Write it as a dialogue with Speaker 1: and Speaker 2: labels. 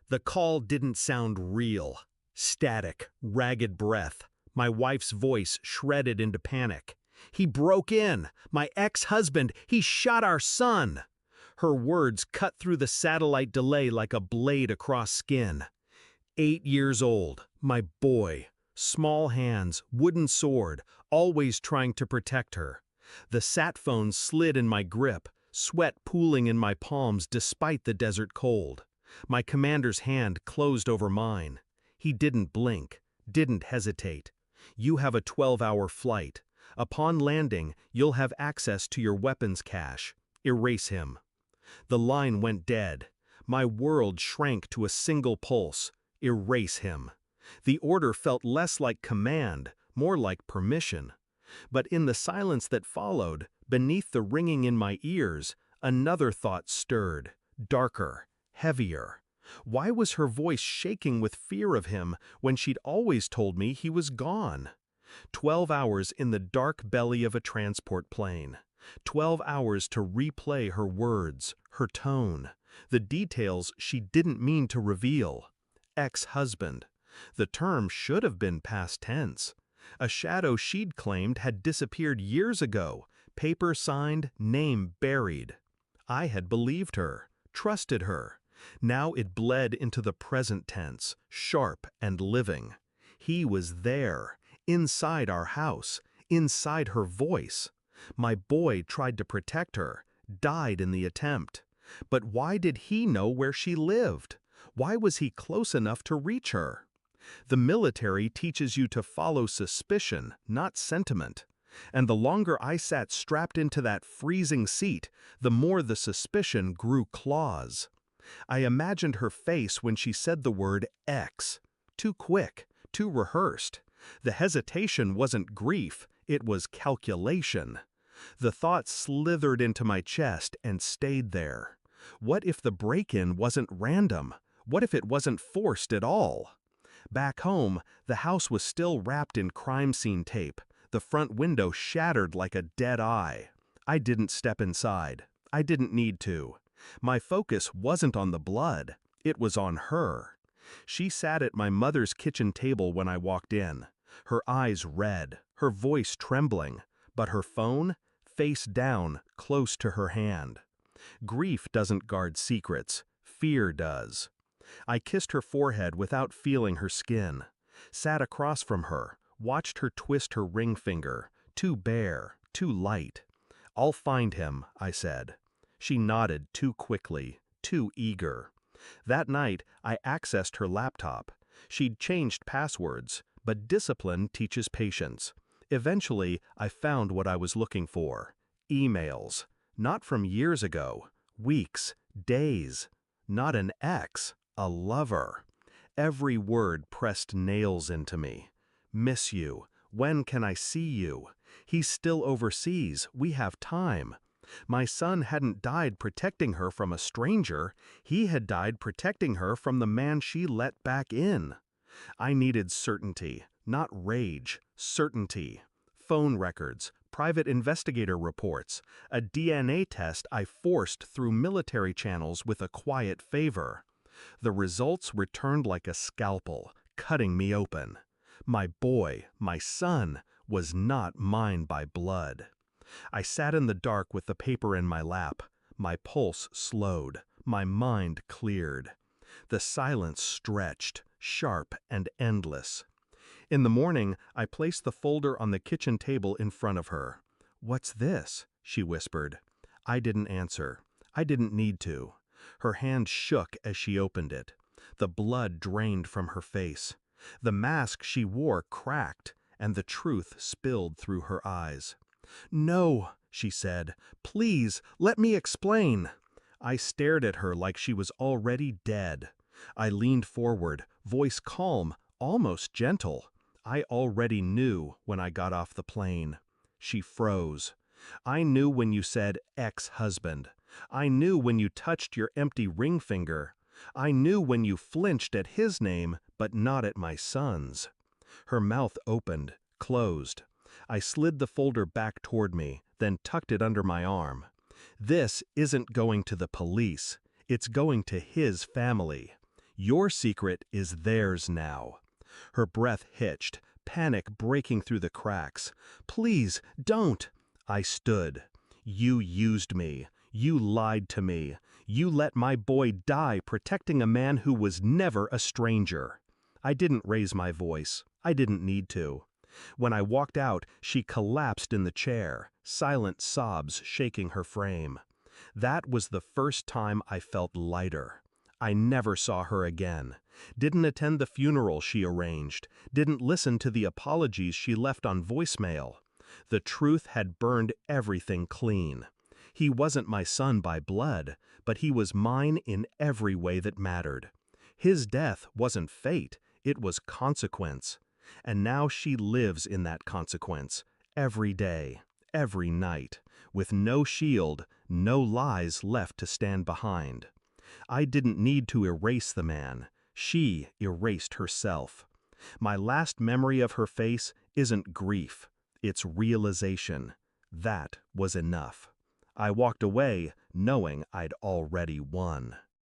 Speaker 1: The call didn't sound real. Static, ragged breath. My wife's voice shredded into panic. "He broke in! My ex-husband! He shot our son!" Her words cut through the satellite delay like a blade across skin. 8 years old, my boy. Small hands, wooden sword, always trying to protect her. The sat phone slid in my grip, sweat pooling in my palms despite the desert cold. My commander's hand closed over mine. He didn't blink, didn't hesitate. "You have a 12-hour flight. Upon landing, you'll have access to your weapons cache. Erase him." The line went dead. My world shrank to a single pulse. Erase him. The order felt less like command, more like permission. But in the silence that followed, beneath the ringing in my ears, another thought stirred, darker, heavier. Why was her voice shaking with fear of him when she'd always told me he was gone? 12 hours in the dark belly of a transport plane. 12 hours to replay her words, her tone, the details she didn't mean to reveal. Ex-husband. The term should have been past tense. A shadow she'd claimed had disappeared years ago, paper signed, name buried. I had believed her, trusted her. Now it bled into the present tense, sharp and living. He was there, inside our house, inside her voice. My boy tried to protect her, died in the attempt. But why did he know where she lived? Why was he close enough to reach her? The military teaches you to follow suspicion, not sentiment. And the longer I sat strapped into that freezing seat, the more the suspicion grew claws. I imagined her face when she said the word ex. Too quick, too rehearsed. The hesitation wasn't grief, it was calculation. The thought slithered into my chest and stayed there. What if the break-in wasn't random? What if it wasn't forced at all? Back home, the house was still wrapped in crime scene tape, the front window shattered like a dead eye. I didn't step inside. I didn't need to. My focus wasn't on the blood. It was on her. She sat at my mother's kitchen table when I walked in, her eyes red, her voice trembling, but her phone, face down, close to her hand. Grief doesn't guard secrets. Fear does. I kissed her forehead without feeling her skin, sat across from her, watched her twist her ring finger, too bare, too light. "I'll find him," I said. She nodded too quickly, too eager. That night, I accessed her laptop. She'd changed passwords, but discipline teaches patience. Eventually, I found what I was looking for. Emails. Not from years ago. Weeks. Days. Not an ex. A lover. Every word pressed nails into me. "Miss you. When can I see you? He's still overseas. We have time." My son hadn't died protecting her from a stranger. He had died protecting her from the man she let back in. I needed certainty, not rage. Certainty. Phone records, private investigator reports, a DNA test I forced through military channels with a quiet favor. The results returned like a scalpel, cutting me open. My boy, my son, was not mine by blood. I sat in the dark with the paper in my lap. My pulse slowed, my mind cleared. The silence stretched, sharp and endless. In the morning, I placed the folder on the kitchen table in front of her. "What's this?" she whispered. I didn't answer. I didn't need to. Her hand shook as she opened it. The blood drained from her face. The mask she wore cracked, and the truth spilled through her eyes. "No," she said. "Please, let me explain." I stared at her like she was already dead. I leaned forward, voice calm, almost gentle. I already knew when I got off the plane. She froze. "I knew when you said ex-husband. I knew when you touched your empty ring finger. I knew when you flinched at his name, but not at my son's." Her mouth opened, closed. I slid the folder back toward me, then tucked it under my arm. "This isn't going to the police. It's going to his family. Your secret is theirs now." Her breath hitched, panic breaking through the cracks. "Please, don't." I stood. "You used me. You lied to me. You let my boy die protecting a man who was never a stranger." I didn't raise my voice. I didn't need to. When I walked out, she collapsed in the chair, silent sobs shaking her frame. That was the first time I felt lighter. I never saw her again. Didn't attend the funeral she arranged. Didn't listen to the apologies she left on voicemail. The truth had burned everything clean. He wasn't my son by blood, but he was mine in every way that mattered. His death wasn't fate, it was consequence. And now she lives in that consequence, every day, every night, with no shield, no lies left to stand behind. I didn't need to erase the man. She erased herself. My last memory of her face isn't grief, it's realization. That was enough. I walked away knowing I'd already won.